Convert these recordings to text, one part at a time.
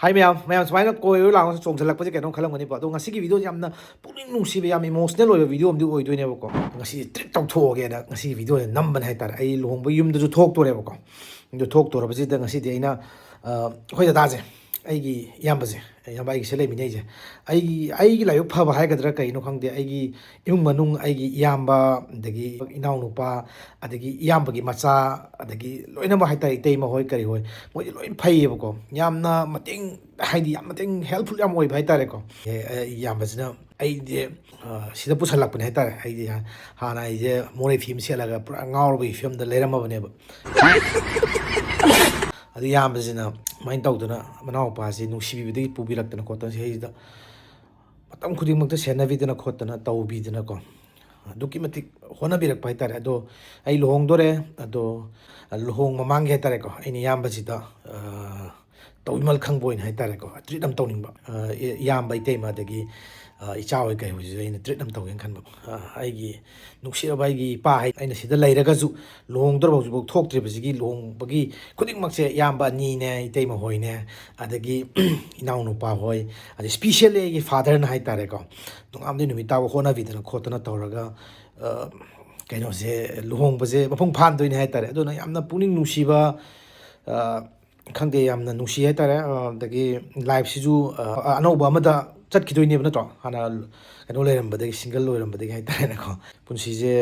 Hai mèo sumaina koi lang chong chalak pa keno khalam gani pa do ngasi gi video yamna puning nungsi be yam emotional oi video amdi oi doine ba ko ngasi trip tau tho ge da ngasi video ne namban hai tar ai lohong ba yum da ju thok to re ba ko do thok to ra ba ji da ngasi de ina khoi da je ai gi yam ba je yam ba gi se le mi nei je ai gi layo pha ba hai ga dra kai no khang de ai gi imung manung ai gi yam ba de gi inau nu pa adagi yam ba gi macha adagi loina ba hai tai tei ma hoi kari hoi moi loin phai ba ko yamna mating haidi yam mating helpful yam oi bhai tare ko yam ba jina ai de sida pusalak pune tare ai de hana ai je more film se laga pura ngaur ba film da leram ba ne ba adu yam ba jina main tau duna manau pa si nu sibi bi pu bi lak tana ko tan se da matam khuding mak ta sena vi dana khot tana tau bi dana ko duki matik hona birak pai tare ado ai lohong dore ado lohong mamang ge tare ko ai ni yam ba ji da tauimal khangboin hai tare ko treat am tawning ba yam bai te ma dagi icha oi kai hu ji ina treat am tawgen khan ba ai gi nuksi bai gi pa hai aina sida leiraga ju lohong dor ba ju thok tri ba ji gi lohong bagi khuding mak se yam ba ni ne itei ma hoi ne adagi inau nu pa hoi adi special gi father na hai tare ko tung am ni numi ta hona vi dana khotana tawraga kaino se lohong ba je mapung phan doine hai tare adona yamna puning nusi ba khangde yamna nusi hai tare dagi live siju anauba amada chatkidoine ba natro hana kano leram ba dagi single loiram ba dagi hai tare na ko punsi je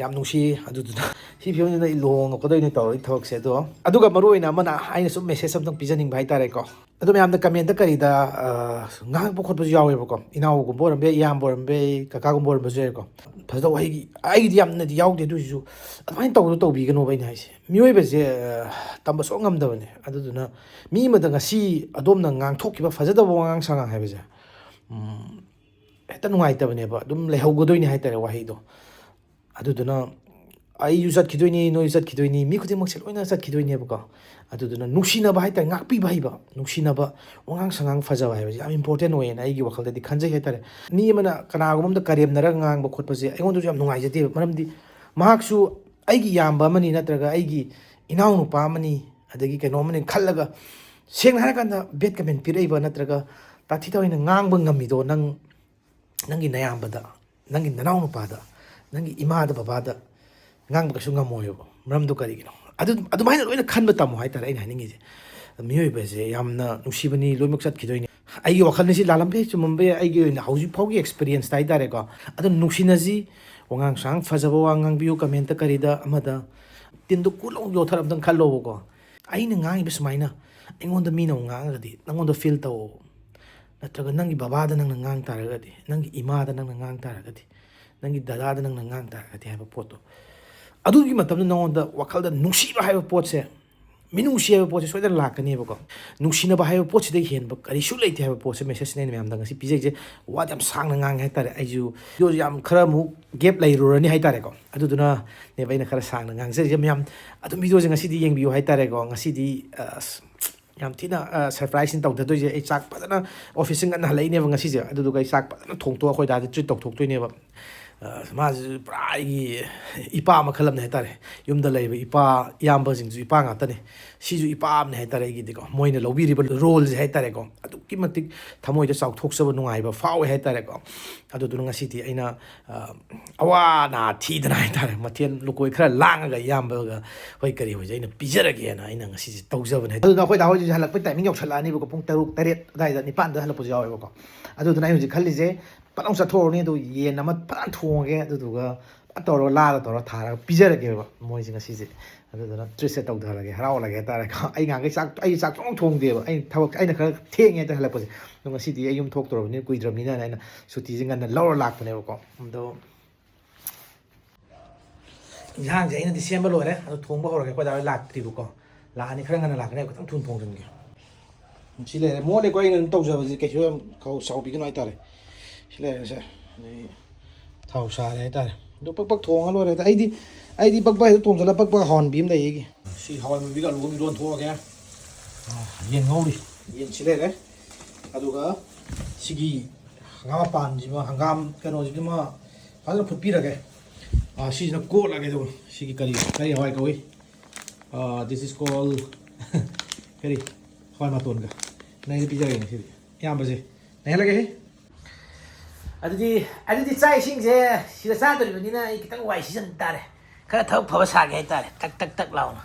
yam nusi adu si phiom na ilong ko doine taw thok se do aduga maroina mana aina sum message samtang pijaning bai tare ko adu yamna comment da kari da ngang bo khot ba yawe ba ko inau go boram be yam boram be kaka go boram ba je ko phada wai ai di yamna di yaude du ju admai taw do bi gano bai ni haise mioi ba je tamba so ngam da bane adu duna mi ma da ngasi adom na ngang thok ki ba phajada bo ngang sanga hai ba je eta nungai ta bane ba dum le hau go doini hai tare wahi do adu duna ai yu sat khidoini no yu sat khidoini mi khuding mak sel oina sat khidoini ba ko adu duna nuksina ba hai ta ngak pi bai ba nuksina ba wangang sangang faja ba hai ba yam important way na ai gi wakal da di khanjai hai tare ni mana kana gum da karem na ra ngang ba khot pa je ai ngon du yam nungai je de maram di mahak su ai gi yam ba mani natraga ai gi inau nu pa mani adagi keno mani khallaga seng har kan da bet kamen pirei ba natraga ta thi tawina ngang ba ngami do nangi nayam ba da nangi nanau nu pa da nangi ima da baba da ngang ba su ngamoy ba maram du kari gino adu mai loina khan ba tamu hai tare ai haningi je mioi ba je yamna nusibani loimak sat khidoini ai gi wakal ni si lalam pe chumbe ai gi na hauji phogi experience dai tare ko adu nusina ji wangang sang fajaba wangang biu comment ta kari da amada tin du kulong yo tharam dang khallo ko ai na ngang ba sumaina aingon da mi na ngang ga di nangon da feel taw natraga nangi baba da nang ngang taraga di nangi ima da nang ngang taraga di nangi dada da nang ngang taraga di haiba poto adu gi matam na ngon da wakal da nusi ba haiba pot se minusi haiba pot se soida lakani ba ko nusi na ba haiba pot se dai hen ba kari shu leite haiba pot se message ne myam da ngasi pije je wa yam sang na ngang hai tare ai ju yo yam khara mu gap lai ro ni hai tare ko adu duna ne bai na khara sang na ngang je myam adu video je ngasi di yeng biu hai tare ko ngasi di yam thina surprise in tawda do je ai chak padana office ngan halai ne ba ngasi je adu du kai chak padana thong to khoi da treat tok thok to ne ba ma prai ipa ma khalam ne tare yum da lei ipa yam ba jing ju ipa nga ta ne si ju ipa am ne tare gi de ko moi ne lobi ri role je tare ko adu ki matik thamoi da chak thok sa ba nungai ba faw he tare ko adu du ngasi ti aina awa na thi da nai tare mathen lukoi khara lang ga yam ba ga hoi kari hoi aina pijara ge na aina ngasi ji tawja ba ne adu da hoi da hoi ji halak pai timing yok sala ni ba ko pung 3 3 dai da ni pan da halak pu jaw ba ko adu du nai ji khali je patang sa thor ni do yen nama pan thonge adu duga atoro la da toro thara pijara ge ba moi jing si je adu da tri set tau da la ge harau la ge ta ra ka ai nga ge sak ai sak chong thong de ba ai thawak ai na khar theng ye ta hala pose nung si di ai yum thok tor ni kui dram ni na na suti jing na lor lak ne ko do yang je ina december lo re adu thong ba hor ge ko da lak tri bu ko la ani khar ngana lak ne ko tang thun thong jing ge si le mo le ko ai ngan tau ja ba ji ke chu ko sau bi ga nai ta re le se ni thau sa le ta do pak pak thong lo re ta ai di pak pak thong jala pak pak hon bim dai gi si hon mi ga lu mi don tho ga yen ngau di yen si le re adu ga sigi ngam pan ji ma hangam ka no ji ma pa la phut pi ra ge si na ko la ge do sigi kari hoi ko this is called kari hoi ma ton ga ꯅꯩꯅ ꯄꯤꯖꯔꯒꯦ ꯉꯁꯤꯗꯤ ꯏꯌꯥꯝꯕꯁꯦ ꯅꯩꯍꯜꯂꯒꯦ ꯑꯗꯨꯗꯤ ꯆꯥꯛ ꯏꯁꯤꯡꯁꯦ ꯁꯤꯗ ꯆꯥꯗꯣꯔꯤꯕꯅꯤꯅ ꯑꯩ ꯈꯤꯇꯪ ꯋꯥꯏ season ꯇꯥꯔꯦ ꯈꯔ ꯊꯕꯛ ꯐꯕ ꯁꯥꯒꯦ ꯍꯥꯏꯇꯥꯔꯦ ꯇꯛ ꯂꯥꯎꯅ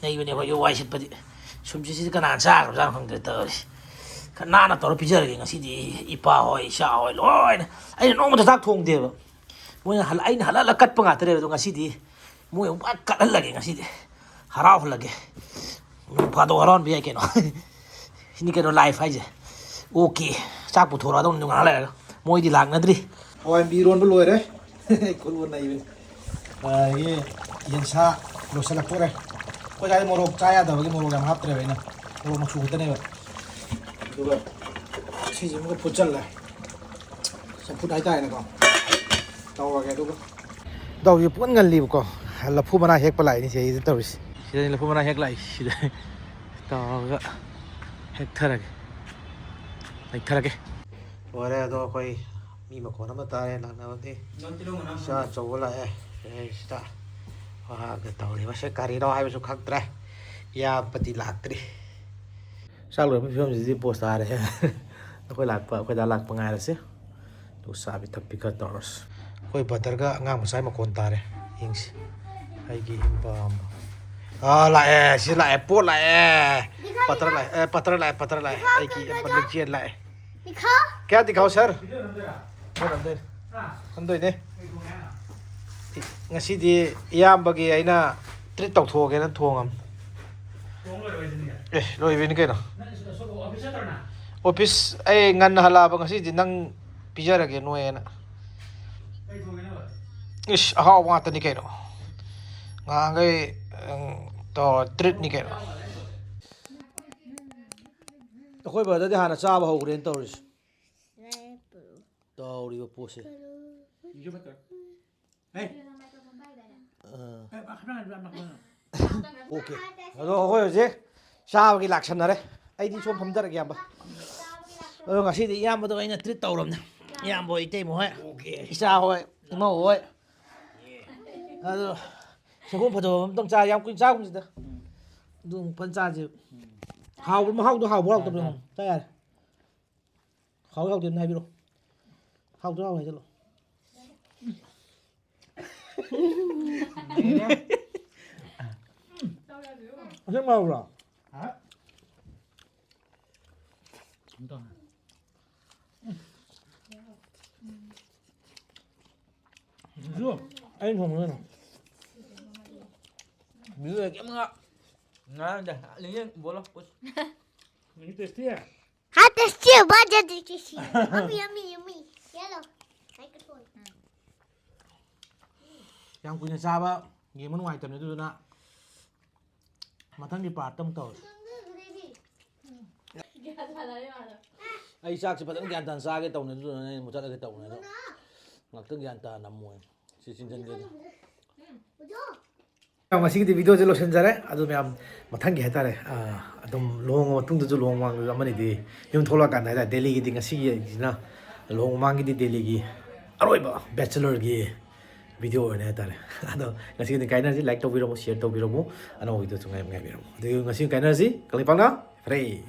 ꯅꯩꯕꯅꯦ ꯑꯩꯈꯣꯏ ꯋꯥꯏ ꯁꯤꯠꯄꯗꯤ ꯁꯨꯝꯁꯤꯁꯤꯗꯤ ꯀꯅꯥꯅ ꯆꯥꯈ꯭ꯔꯕꯖꯥꯠꯅꯣ ꯈꯪꯗ꯭ꯔꯦ ꯇꯧꯔꯤꯁꯦ ꯈꯔ ꯅꯥꯟꯅ ꯇꯧꯔ ꯄꯤꯖꯔꯒꯦ ꯉꯁꯤꯗꯤ ꯏꯄꯥ ꯍꯣꯏ ꯏꯆꯥ ꯍꯣꯏ ꯂꯣꯏꯅ ꯑꯩꯅ ꯅꯣꯡꯃꯗ ꯆꯥꯛ ꯊꯣꯡꯗꯦꯕ ꯃꯣꯏꯅ ꯑꯩꯅ ꯍꯜꯂ ꯀꯠꯄ ꯉꯥꯛꯇꯅꯦꯕ ꯑꯗꯣ ꯉꯁꯤꯗꯤ ꯃꯣꯏ ꯑꯃꯨꯛ ꯀꯠꯍꯜꯂꯒꯦ ꯉꯁꯤꯗꯤ ꯍꯔꯥꯎꯍꯜꯂꯒꯦ ꯐꯥꯗꯣꯛ ꯍꯔꯥꯎꯍꯟꯕ ꯌꯥꯏ ꯀꯩꯅꯣ ꯁꯤꯅꯤ ꯀꯩꯅꯣ ꯂꯥꯏꯐ ꯍꯥꯏꯁꯦ ꯑꯣꯀꯦ ꯆꯥꯛ ꯄꯨꯊꯣꯔꯛꯑꯗꯧꯅꯤ ꯉꯥꯏꯍꯥꯛ ꯂꯩꯔꯒ ꯃꯣꯏꯗꯤ ꯂꯥꯛꯅꯗ꯭ꯔꯤ ꯍꯋꯥꯏꯟꯕꯤ ꯏꯔꯣꯟꯕ ꯂꯣꯏꯔꯦ ꯈꯨꯜꯂꯨ ꯅꯩꯕꯅꯤ ꯑꯗꯒꯤ ꯌꯦꯟꯁꯥ ꯂꯣꯏꯁꯤꯜꯂꯛꯇꯣꯔꯦ ꯑꯩꯈꯣꯏ ꯁ꯭ꯋꯥꯏꯗ ꯃꯣꯔꯣꯛ ꯆꯥ ꯌꯥꯗꯕꯒꯤ ꯃꯣꯔꯣꯛ ꯌꯥꯝ ꯍꯥꯞꯇ꯭ꯔꯦꯕ ꯑꯩꯅ ꯃꯣꯔꯣꯛ ꯃꯆꯨ ꯈꯛꯇꯅꯦꯕ ꯑꯗꯨꯒ ꯁꯤꯁꯦ ꯑꯃꯨꯛꯀ ꯐꯨꯠꯆꯜꯂꯦ ꯆꯝꯐꯨꯠ ꯍꯥꯏꯇꯥꯔꯦꯅꯦꯀꯣ ꯇꯧꯔꯒꯦ ꯑꯗꯨꯒ ꯇꯧꯁꯦ ꯄꯨꯟ ꯉꯜꯂꯤꯕꯀꯣ ꯂꯐꯨ ꯃꯅꯥ ꯍꯦꯛꯄ ꯂꯥꯛꯏꯅꯤ ꯁꯤꯗ ꯇꯧꯔꯤꯁꯤ ꯁꯤꯗꯅꯤ ꯂꯐꯨ ꯃꯅꯥ ꯍꯦꯛ ꯂꯥꯛꯏ ꯁꯤꯗ ꯇꯧꯔꯒ ꯍꯦꯛꯊꯔꯒꯦ ꯂꯩꯊꯔꯒꯦ ꯂꯣꯏꯔꯦ ꯑꯗꯣ ꯑꯩꯈꯣꯏ ꯃꯤ ꯃꯈꯣꯟ ꯑꯃ ꯇꯥꯔꯦ ꯂꯥꯛꯅꯕꯗꯤ ꯏꯆꯥ ꯑꯆꯧꯕ ꯂꯥꯛꯑꯦ ꯁꯤꯗ ꯋꯥꯒ ꯇꯧꯔꯤꯕꯁꯦ ꯀꯔꯤꯅꯣ ꯍꯥꯏꯕꯁꯨ ꯈꯪꯗ꯭ꯔꯦ ꯏꯌꯥꯝꯕꯗꯤ ꯂꯥꯛꯇ꯭ꯔꯤ ꯆꯥꯛ ꯂꯣꯏꯔꯕ ꯐꯤꯕꯝꯁꯤꯗꯤ ꯄꯣꯁ ꯇꯥꯔꯦ ꯑꯩꯈꯣꯏꯗ ꯂꯥꯛꯄ ꯉꯥꯏꯔꯁꯤ ꯑꯗꯨꯒ ꯆꯥꯕꯤ ꯊꯛꯄꯤ ꯈꯔ ꯇꯧꯔꯁꯤ ꯑꯩꯈꯣꯏ ꯕꯗꯔꯒ ꯑꯉꯥꯡ ꯃꯆꯥꯒꯤ ꯃꯈꯣꯟ ꯇꯥꯔꯦ ꯌꯦꯡꯁꯤ ꯑꯩꯒꯤ ꯏꯝꯕꯥꯝꯕ ꯂꯥꯛꯑꯦ ꯁꯤ ꯂꯥꯛꯑꯦ ꯄꯣꯠ ꯂꯥꯛꯑꯦ पत्र लाए की मतलब चेन लाए क्या दिखाओ सर ꯈꯟꯗꯣꯏꯅꯦ ꯉꯁꯤꯗꯤ ꯏꯌꯥꯝꯕꯒꯤ ꯑꯩꯅ ꯇ꯭ꯔꯤꯠ ꯇꯧꯊꯣꯛꯑꯒꯦꯅ ꯊꯣꯡꯉꯝ ꯂꯣꯏꯕꯅꯤ ꯀꯩꯅꯣ ꯑꯣꯐꯤꯁ ꯑꯩ ꯉꯟꯅ ꯍꯜꯂꯛꯑꯕ ꯉꯁꯤꯗꯤ ꯅꯪ ꯄꯤꯖꯔꯒꯦ ꯅꯣꯏꯅ इस अहाव ꯉꯥꯛꯇꯅꯤ ꯀꯩꯅꯣ ꯉꯥꯡꯈꯩ ꯇꯧꯔ ꯇ꯭ꯔꯤꯠꯅꯤ ꯀꯩꯅꯣ ꯑꯩꯈꯣꯏ ꯕꯗꯗꯤ ꯍꯥꯟꯅ ꯆꯥꯕ ꯍꯧꯈ꯭ꯔꯦꯅ ꯇꯧꯔꯤꯁꯦ ꯇꯧꯔꯤꯕ ꯄꯣꯠꯁꯦ ꯑꯣꯀꯦ ꯑꯗꯣ ꯑꯩꯈꯣꯏ ꯍꯧꯖꯤꯛ ꯆꯥꯕꯒꯤ ꯂꯥꯛꯁꯟꯅꯔꯦ ꯑꯩꯗꯤ ꯁꯣꯝ ꯐꯝꯖꯔꯒꯦ ꯏꯌꯥꯝꯕ ꯑꯗꯣ ꯉꯁꯤꯗꯤ ꯏꯌꯥꯝꯕꯗꯣ ꯑꯩꯅ ꯇ꯭ꯔꯤꯠ ꯇꯧꯔꯕꯅꯦ ꯏꯌꯥꯝꯕ ꯍꯣꯏ ꯏꯇꯩꯃ ꯍꯣꯏ ꯏꯆꯥ ꯍꯣꯏ ꯏꯃꯧ ꯍꯣꯏ ꯑꯗꯣ ꯁꯪꯒꯣꯝ ꯐꯖꯕ ꯑꯃꯇꯪ ꯆꯥ ꯌꯥꯝ ꯀꯨꯏꯅ ꯆꯥꯒꯨꯝꯁꯤꯗ ꯑꯗꯨ ꯐꯟ ꯆꯥꯁꯦ ꯍꯥꯎꯕ ꯃꯍꯥꯎꯗꯣ ꯍꯥꯎꯕ ꯍꯥꯎꯇꯕ꯭ꯔꯣ ꯆꯥ ꯌꯥꯔꯦ ꯍꯥꯎꯕ ꯍꯥꯎꯇꯦꯅ ꯍꯥꯏꯕꯤꯔꯛꯑꯣ ꯍꯥꯎꯇ꯭ꯔꯥ ꯍꯥꯎ ꯍꯥꯏꯖꯜꯂꯣ ꯑꯁꯦꯡ ꯍꯥꯎꯕ꯭ꯔꯣ anh không nữa Mưa kém ngọ. Nó để lấy lên bố lo. Mình test à? Ha test ba jadi kisi. Yummy. Yellow. Cái thôi. Yang punya sahabat gimana ngoài tầm này tôi nè mà thằng đi part tâm tàu ai xác chỉ phải thằng gian tàn xa cái tàu này tôi này một chắc là cái tàu này đó ngọc thằng gian tàn nằm mùi xin chân cái ꯉꯁꯤꯒꯤꯗꯤ ꯚꯤꯗꯤꯑꯣꯁꯦ ꯂꯣꯏꯁꯤꯟꯖꯔꯦ ꯑꯗꯨ ꯃꯌꯥꯝ ꯃꯊꯪꯒꯤ ꯍꯥꯏꯇꯥꯔꯦ ꯑꯗꯨꯝ ꯂꯨꯍꯣꯡꯉ ꯃꯇꯨꯡꯗꯁꯨ ꯂꯨꯍꯣꯡ ꯃꯃꯥꯡꯗꯁꯨ ꯑꯃꯅꯤꯗꯤ ꯌꯨꯝ ꯊꯣꯛꯂꯛꯑꯀꯥꯟꯗ ꯍꯥꯏꯇꯥꯔꯦ ꯗꯦꯜꯂꯤꯒꯤꯗꯤ ꯉꯁꯤꯒꯤꯁꯤꯅ ꯂꯨꯍꯣꯡ ꯃꯃꯥꯡꯒꯤꯗꯤ ꯗꯦꯜꯂꯤꯒꯤ ꯑꯔꯣꯏꯕ ꯕꯦꯆꯂꯔꯒꯤ ꯚꯤꯗꯤꯑꯣ ꯑꯣꯏꯔꯅꯤ ꯍꯥꯏꯇꯥꯔꯦ ꯑꯗꯣ ꯉꯁꯤꯒꯤꯗꯤ ꯀꯥꯏꯅꯔꯁꯤ ꯂꯥꯏꯛ ꯇꯧꯕꯤꯔꯝꯃꯨ ꯁꯤꯌꯔ ꯇꯧꯕꯤꯔꯝꯃු ꯑꯅꯧꯕ ꯚꯤꯗꯤꯑꯣꯁꯨ ꯉꯥꯏꯕꯤꯔꯝꯃꯨ ꯑꯗꯨꯒ ꯉꯁꯤ ꯀꯥꯏꯅꯔꯁꯤ ꯀꯪꯂꯩꯄꯥꯛꯅ ꯐꯔꯦ